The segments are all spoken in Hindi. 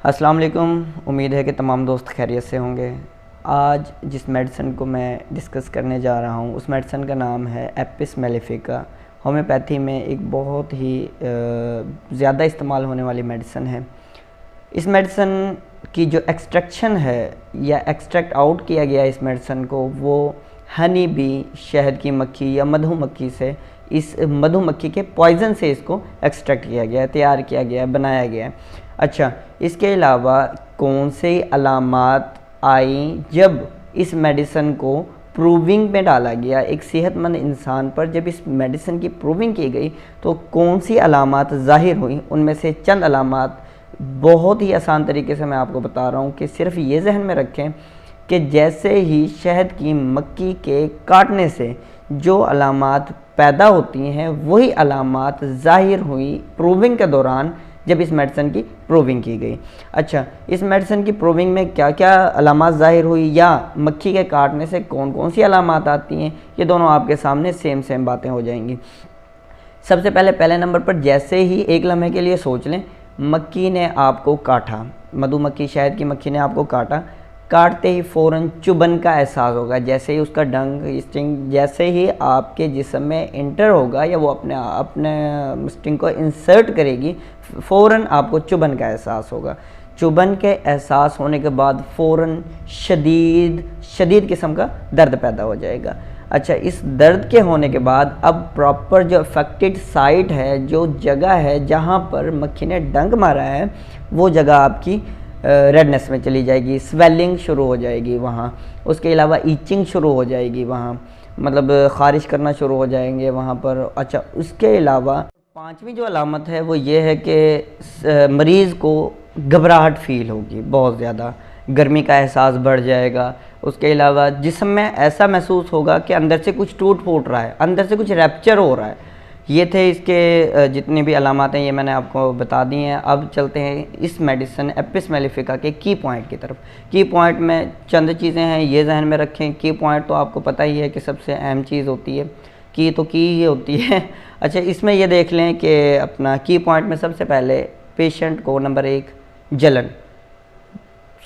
अस्सलाम वालेकुम। उम्मीद है कि तमाम दोस्त खैरियत से होंगे। आज जिस मेडिसिन को मैं डिस्कस करने जा रहा हूँ उस मेडिसिन का नाम है एपिस मेलिफिका। होम्योपैथी में एक बहुत ही ज़्यादा इस्तेमाल होने वाली मेडिसिन है। इस मेडिसिन की जो एक्सट्रैक्शन है या एक्सट्रैक्ट आउट किया गया इस मेडिसिन को, वो हनी बी, शहद की मक्खी या मधुमक्खी से, इस मधुमक्खी के पॉइज़न से इसको एक्सट्रैक्ट किया गया है, तैयार किया गया है, बनाया गया है। अच्छा, इसके अलावा कौन से अलामात आई जब इस मेडिसिन को प्रूविंग में डाला गया, एक सेहतमंद इंसान पर जब इस मेडिसिन की प्रूविंग की गई तो कौन सी अलामात ज़ाहिर हुई, उनमें से चंद अलामात बहुत ही आसान तरीके से मैं आपको बता रहा हूँ कि सिर्फ ये जहन में रखें कि जैसे ही शहद की मक्खी के काटने से जो अलामात पैदा होती हैं वही अलामात ज़ाहिर हुई प्रूविंग के दौरान जब इस मेडिसिन की प्रूविंग की गई। अच्छा, इस मेडिसिन की प्रूविंग में क्या क्या अलामात ज़ाहिर हुई या मक्खी के काटने से कौन कौन सी अलामात आती हैं, ये दोनों आपके सामने सेम बातें हो जाएंगी। सबसे पहले नंबर पर जैसे ही एक लम्हे के लिए सोच लें, मक्खी ने आपको काटा, मधुमक्खी शहद की मक्खी ने आपको काटा, काटते ही फ़ौरन चुभन का एहसास होगा। जैसे ही उसका डंक स्टिंग जैसे ही आपके जिस्म में इंटर होगा या वो अपने स्टिंग को इंसर्ट करेगी, फ़ौरन आपको चुभन का एहसास होगा। चुभन के एहसास होने के बाद फ़ौरन शदीद किस्म का दर्द पैदा हो जाएगा। अच्छा, इस दर्द के होने के बाद अब प्रॉपर जो अफेक्टेड साइट है, जो जगह है जहाँ पर मक्खी ने डंक मारा है, वो जगह आपकी रेडनेस में चली जाएगी, स्वेलिंग शुरू हो जाएगी वहाँ। उसके अलावा ईचिंग शुरू हो जाएगी वहाँ, मतलब ख़ारिश करना शुरू हो जाएंगे वहाँ पर। अच्छा, उसके अलावा पांचवी जो अलामत है वो ये है कि मरीज़ को घबराहट फील होगी, बहुत ज़्यादा गर्मी का एहसास बढ़ जाएगा। उसके अलावा जिस्म में ऐसा महसूस होगा कि अंदर से कुछ टूट फूट रहा है, अंदर से कुछ रैप्चर हो रहा है। ये थे इसके जितनी भी अलामात हैं, ये मैंने आपको बता दी हैं। अब चलते हैं इस मेडिसिन एपिस मेलिफिका के की पॉइंट की तरफ। की पॉइंट में चंद चीज़ें हैं, ये जहन में रखें। की पॉइंट तो आपको पता ही है कि सबसे अहम चीज़ होती है, की तो की ही होती है। अच्छा, इसमें ये देख लें कि अपना की पॉइंट में सबसे पहले पेशेंट को नंबर 1 जलन,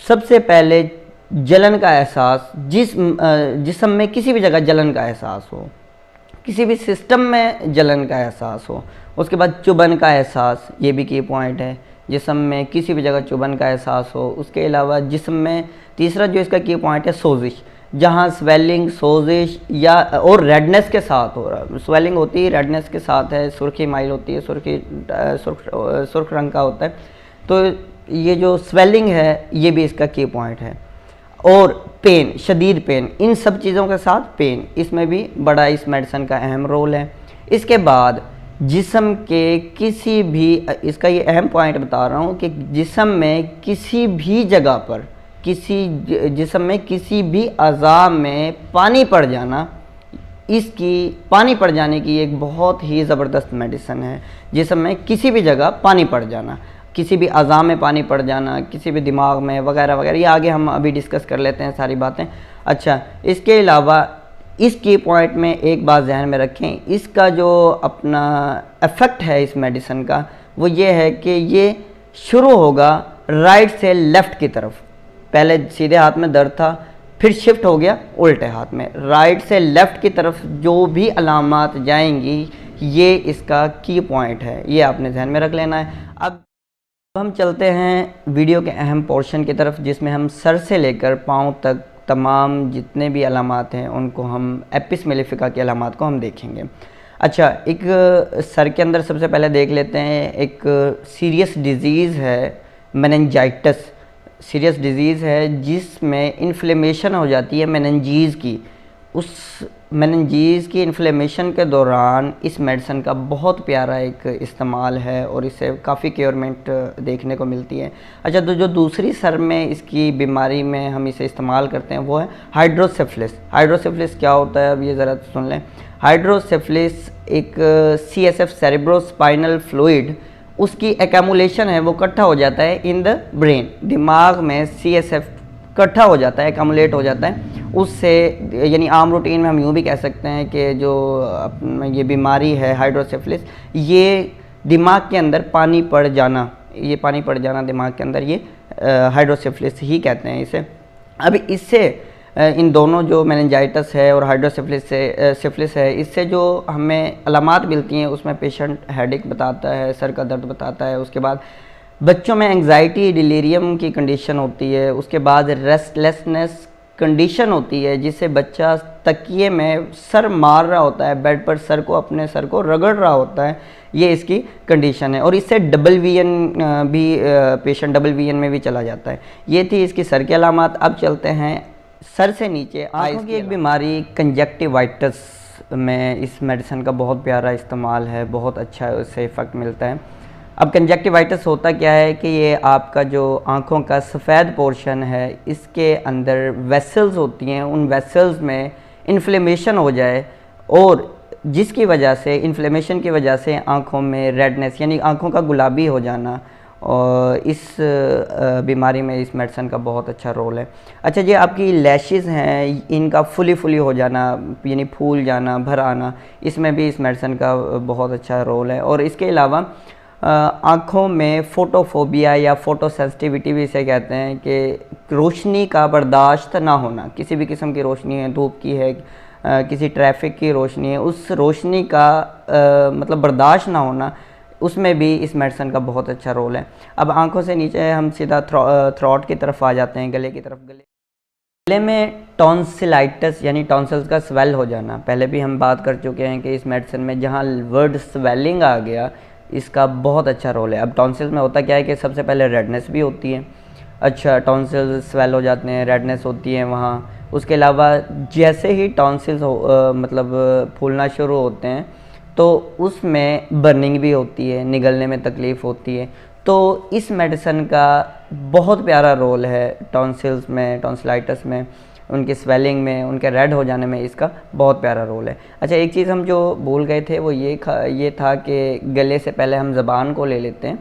सबसे पहले जलन का एहसास, जिस्म में किसी भी जगह जलन का एहसास हो, किसी भी सिस्टम में जलन का एहसास हो। उसके बाद चुभन का एहसास, ये भी की पॉइंट है, जिस्म में किसी भी जगह चुभन का एहसास हो। उसके अलावा जिस्म में तीसरा जो इसका की पॉइंट है सोजिश, जहाँ स्वेलिंग, सोजिश या और रेडनेस के साथ हो रहा है। स्वेलिंग होती है, रेडनेस के साथ है, सुर्खी माइल होती है, सुर्ख रंग का होता है। तो ये जो स्वेलिंग है ये भी इसका की पॉइंट है। और पेन, शदीद पेन, इन सब चीज़ों के साथ पेन, इसमें भी बड़ा इस मेडिसिन का अहम रोल है। इसके बाद जिस्म के किसी भी, इसका ये अहम पॉइंट बता रहा हूँ कि जिस्म में किसी भी जगह पर, जिस्म में किसी भी अज़ा में पानी पड़ जाना, इसकी पानी पड़ जाने की एक बहुत ही ज़बरदस्त मेडिसिन है। जिस्म में किसी भी जगह पानी पड़ जाना, किसी भी अज़ा में पानी पड़ जाना, किसी भी दिमाग में वगैरह वगैरह, ये आगे हम अभी डिस्कस कर लेते हैं सारी बातें। अच्छा, इसके अलावा इस की पॉइंट में एक बात ध्यान में रखें, इसका जो अपना इफ़ेक्ट है इस मेडिसिन का, वो ये है कि ये शुरू होगा राइट से लेफ़्ट की तरफ। पहले सीधे हाथ में दर्द था, फिर शिफ्ट हो गया उल्टे हाथ में, राइट से लेफ़्ट की तरफ जो भी अलामात जाएंगी, ये इसका की पॉइंट है, ये आपने ध्यान में रख लेना है। अब हम चलते हैं वीडियो के अहम पोर्शन की तरफ, जिसमें हम सर से लेकर पाँव तक तमाम जितने भी अलामात हैं उनको हम एपिस मेलिफिका की अलामात को हम देखेंगे। अच्छा, एक सर के अंदर सबसे पहले देख लेते हैं, एक सीरियस डिज़ीज़ है मेनिंजाइटिस, सीरियस डिज़ीज़ है जिसमें इन्फ्लेमेशन हो जाती है मेनिंजीज़ की। उस मेनिंजीज़ की इन्फ्लेमेशन के दौरान इस मेडिसिन का बहुत प्यारा एक इस्तेमाल है और इससे काफ़ी क्योरमेंट देखने को मिलती है। अच्छा, तो जो दूसरी सर में इसकी बीमारी में हम इसे इस्तेमाल करते हैं वो है हाइड्रोसेफलिस। हाइड्रोसेफलिस क्या होता है, अब ये ज़रा सुन लें। हाइड्रोसेफलिस एक CSF, सेरेब्रोस्पाइनल फ्लूइड, उसकी एक्यूमुलेशन है, वो इकट्ठा हो जाता है इन द ब्रेन, दिमाग में CSF इकट्ठा हो जाता है, एक्यूमुलेट हो जाता है। उससे यानी आम रूटीन में हम यूँ भी कह सकते हैं कि जो ये बीमारी है हाइड्रोसेफलिस, ये दिमाग के अंदर पानी पड़ जाना, ये पानी पड़ जाना दिमाग के अंदर, ये हाइड्रोसिफिलिस ही कहते हैं इसे। अब इससे इन दोनों जो मेनिंजाइटिस है और सिफिलिस है, इससे जो हमें अलामात मिलती हैं उसमें पेशेंट हेडेक बताता है, सर का दर्द बताता है, उसके बाद बच्चों में एंग्जाइटी डिलीरियम की कंडीशन होती है, उसके बाद रेस्टलेसनेस कंडीशन होती है जिससे बच्चा तकिए में सर मार रहा होता है, बेड पर अपने सर को रगड़ रहा होता है, ये इसकी कंडीशन है। और इससे डबल वीएन भी पेशेंट डबल वीएन में भी चला जाता है। ये थी इसकी सर के अलामात। अब चलते हैं सर से नीचे आँखों की एक बीमारी कंजक्टिवाइटिस में इस मेडिसिन का बहुत प्यारा इस्तेमाल है, बहुत अच्छा उससे इफ़ेक्ट मिलता है। अब कंजक्टिवाइटिस होता क्या है कि ये आपका जो आँखों का सफ़ेद पोर्शन है इसके अंदर वेसल्स होती हैं, उन वेसल्स में इन्फ्लेमेशन हो जाए और जिसकी वजह से इन्फ्लेमेशन की वजह से आँखों में रेडनेस यानी आँखों का गुलाबी हो जाना, और इस बीमारी में इस मेडिसिन का बहुत अच्छा रोल है। अच्छा जी, आपकी लैशेस हैं इनका फुली हो जाना यानी फूल जाना, भर आना, इसमें भी इस मेडिसिन का बहुत अच्छा रोल है। और इसके अलावा आँखों में फोटोफोबिया या फोटो सेंसिटिविटी भी इसे कहते हैं कि रोशनी का बर्दाश्त ना होना, किसी भी किस्म की रोशनी है, धूप की है, किसी ट्रैफिक की रोशनी है, उस रोशनी का मतलब बर्दाश्त ना होना, उसमें भी इस मेडिसिन का बहुत अच्छा रोल है। अब आंखों से नीचे हम सीधा थ्रॉट की तरफ आ जाते हैं, गले की तरफ। गले में टॉन्सिलाइटिस यानी टॉन्सिल्स का स्वेल हो जाना, पहले भी हम बात कर चुके हैं कि इस मेडिसिन में जहाँ वर्ड स्वेलिंग आ गया इसका बहुत अच्छा रोल है। अब टॉन्सिल्स में होता क्या है कि सबसे पहले रेडनेस भी होती है। अच्छा, टॉन्सिल्स स्वेल हो जाते हैं, रेडनेस होती है वहाँ। उसके अलावा जैसे ही टॉन्सिल्स मतलब फूलना शुरू होते हैं तो उसमें बर्निंग भी होती है, निगलने में तकलीफ़ होती है। तो इस मेडिसिन का बहुत प्यारा रोल है टॉन्सिल्स में, टॉन्सिलाइटिस में, उनकी स्वेलिंग में, उनके रेड हो जाने में इसका बहुत प्यारा रोल है। अच्छा, एक चीज़ हम जो भूल गए थे वो ये था कि गले से पहले हम ज़बान को ले लेते हैं,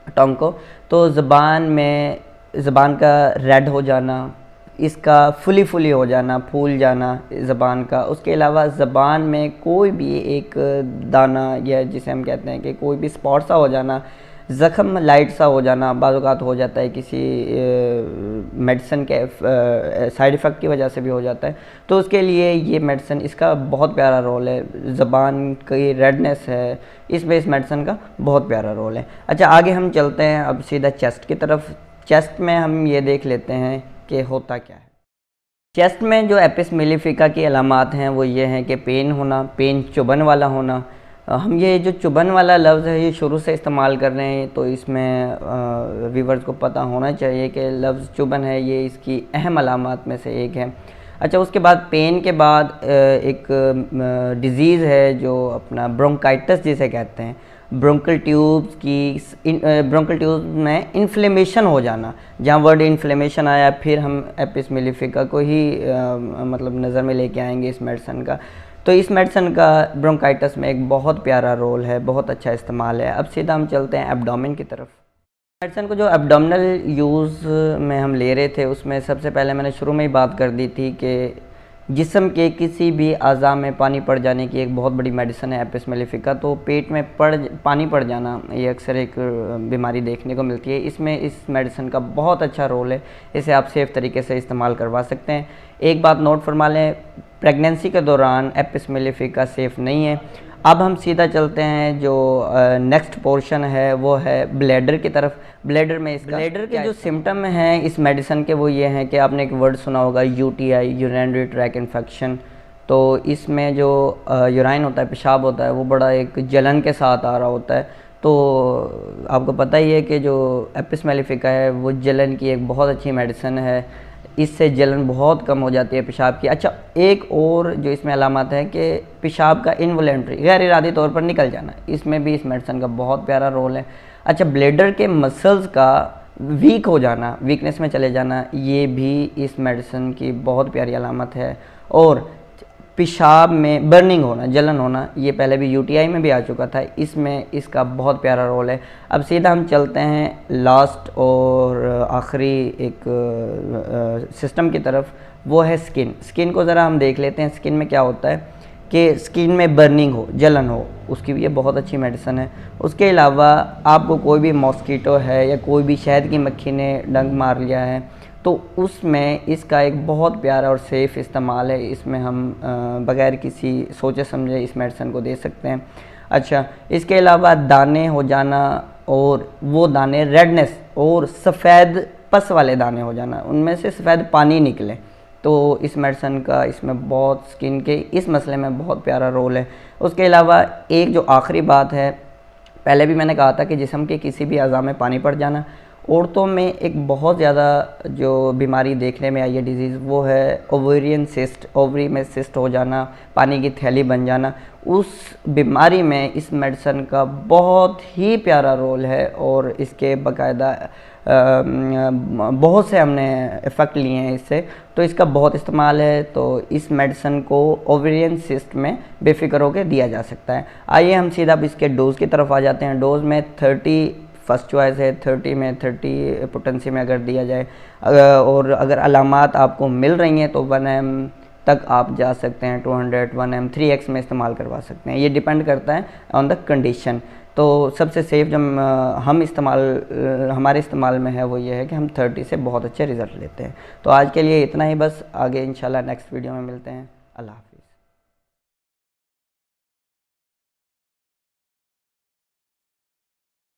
टंग को। तो ज़बान का रेड हो जाना, इसका फुली हो जाना, फूल जाना ज़बान का। उसके अलावा ज़बान में कोई भी एक दाना या जिसे हम कहते हैं कि कोई भी स्पॉट सा हो जाना, ज़ख़म लाइट सा हो जाना, बाज़ औक़ात हो जाता है, किसी मेडिसिन के साइड इफ़ेक्ट की वजह से भी हो जाता है। तो उसके लिए ये मेडिसिन, इसका बहुत प्यारा रोल है। ज़बान की रेडनेस है, इसमें इस मेडिसिन का बहुत प्यारा रोल है। अच्छा, आगे हम चलते हैं अब सीधा चेस्ट की तरफ। चेस्ट में हम ये देख लेते हैं कि होता क्या है। चेस्ट में जो एपिस मेलिफिका की अलामात हैं वो ये हैं कि पेन होना, पेन चुभन वाला होना। हम ये जो चुभन वाला लफ्ज़ है ये शुरू से इस्तेमाल कर रहे हैं, तो इसमें व्यूवर्स को पता होना चाहिए कि लफ्ज़ चुभन है ये इसकी अहम अलामात में से एक है। अच्छा, उसके बाद पेन के बाद एक डिज़ीज़ है जो अपना ब्रोंकाइटिस जिसे कहते हैं, ब्रोंकल ट्यूब्स में इन्फ्लेमेशन हो जाना। जहाँ वर्ड इन्फ्लेमेशन आया फिर हम एपिस मेलिफिका को ही मतलब नज़र में लेके आएंगे इस मेडिसिन का। तो इस मेडिसिन का ब्रोंकाइटिस में एक बहुत प्यारा रोल है, बहुत अच्छा इस्तेमाल है। अब सीधा हम चलते हैं एब्डोमेन की तरफ। मेडिसिन को जो एब्डोमिनल यूज़ में हम ले रहे थे उसमें सबसे पहले मैंने शुरू में ही बात कर दी थी कि जिस्म के किसी भी अज़ा में पानी पड़ जाने की एक बहुत बड़ी मेडिसिन है एपिस मेलिफिका। तो पेट में पानी पड़ जाना ये अक्सर एक बीमारी देखने को मिलती है, इसमें इस मेडिसिन का बहुत अच्छा रोल है। इसे आप सेफ़ तरीके से इस्तेमाल करवा सकते हैं। एक बात नोट फरमा लें, प्रेगनेंसी के दौरान एपिस मेलिफिका सेफ़ नहीं है। अब हम सीधा चलते हैं, जो नेक्स्ट पोर्शन है वो है ब्लैडर की तरफ। ब्लैडर में इसका ब्लैडर के जो सिम्टम हैं इस मेडिसिन के वो ये हैं कि आपने एक वर्ड सुना होगा यूटीआई, यूरिनरी ट्रैक इन्फेक्शन। तो इसमें जो यूराइन होता है, पेशाब होता है, वो बड़ा एक जलन के साथ आ रहा होता है। तो आपको पता ही है कि जो एपिस मेलिफिका है वो जलन की एक बहुत अच्छी मेडिसिन है, इससे जलन बहुत कम हो जाती है पेशाब की। अच्छा, एक और जो इसमें अलामत है कि पेशाब का इनवॉलेंट्री गैर इरादी तौर पर निकल जाना, इसमें भी इस मेडिसिन का बहुत प्यारा रोल है। अच्छा, ब्लैडर के मसल्स का वीक हो जाना, वीकनेस में चले जाना, ये भी इस मेडिसिन की बहुत प्यारी अलामत है। और पेशाब में बर्निंग होना, जलन होना, ये पहले भी यूटीआई में भी आ चुका था, इसमें इसका बहुत प्यारा रोल है। अब सीधा हम चलते हैं लास्ट और आखिरी एक सिस्टम की तरफ, वो है स्किन। स्किन को ज़रा हम देख लेते हैं। स्किन में क्या होता है कि स्किन में बर्निंग हो, जलन हो, उसकी भी ये बहुत अच्छी मेडिसिन है। उसके अलावा आपको कोई भी मॉस्कीटो है या कोई भी शहद की मक्खी ने डंक मार लिया है तो उसमें इसका एक बहुत प्यारा और सेफ़ इस्तेमाल है। इसमें हम बग़ैर किसी सोचे समझे इस मेडिसिन को दे सकते हैं। अच्छा, इसके अलावा दाने हो जाना, और वो दाने रेडनेस और सफ़ेद पस वाले दाने हो जाना, उनमें से सफ़ेद पानी निकले, तो इस मेडिसिन का इसमें बहुत स्किन के इस मसले में बहुत प्यारा रोल है। उसके अलावा एक जो आखिरी बात है, पहले भी मैंने कहा था कि जिस्म के किसी भी अज़ा में पानी पड़ जाना, औरतों में एक बहुत ज़्यादा जो बीमारी देखने में आई है डिजीज़, वो है ओवेरियन सिस्ट, ओवरी में सिस्ट हो जाना, पानी की थैली बन जाना। उस बीमारी में इस मेडिसिन का बहुत ही प्यारा रोल है और इसके बाकायदा बहुत से हमने इफ़ेक्ट लिए हैं इससे, तो इसका बहुत इस्तेमाल है। तो इस मेडिसिन को ओवेरियन सिस्ट में बेफिक्र होकर दिया जा सकता है। आइए हम सीधा अब इसके डोज़ की तरफ आ जाते हैं। डोज़ में 30 फर्स्ट चॉइस है, 30 में 30 पोटेंसी में अगर दिया जाए, और अगर अलामात आपको मिल रही हैं तो 1 ml तक आप जा सकते हैं। 200 1 ml 3x में इस्तेमाल करवा सकते हैं। ये डिपेंड करता है ऑन द कंडीशन। तो सबसे सेफ़ जो हम हमारे इस्तेमाल में है वो ये है कि हम 30 से बहुत अच्छे रिज़ल्ट लेते हैं। तो आज के लिए इतना ही बस, आगे इंशाल्लाह नेक्स्ट वीडियो में मिलते हैं। अल्लाह हाफ़िज़।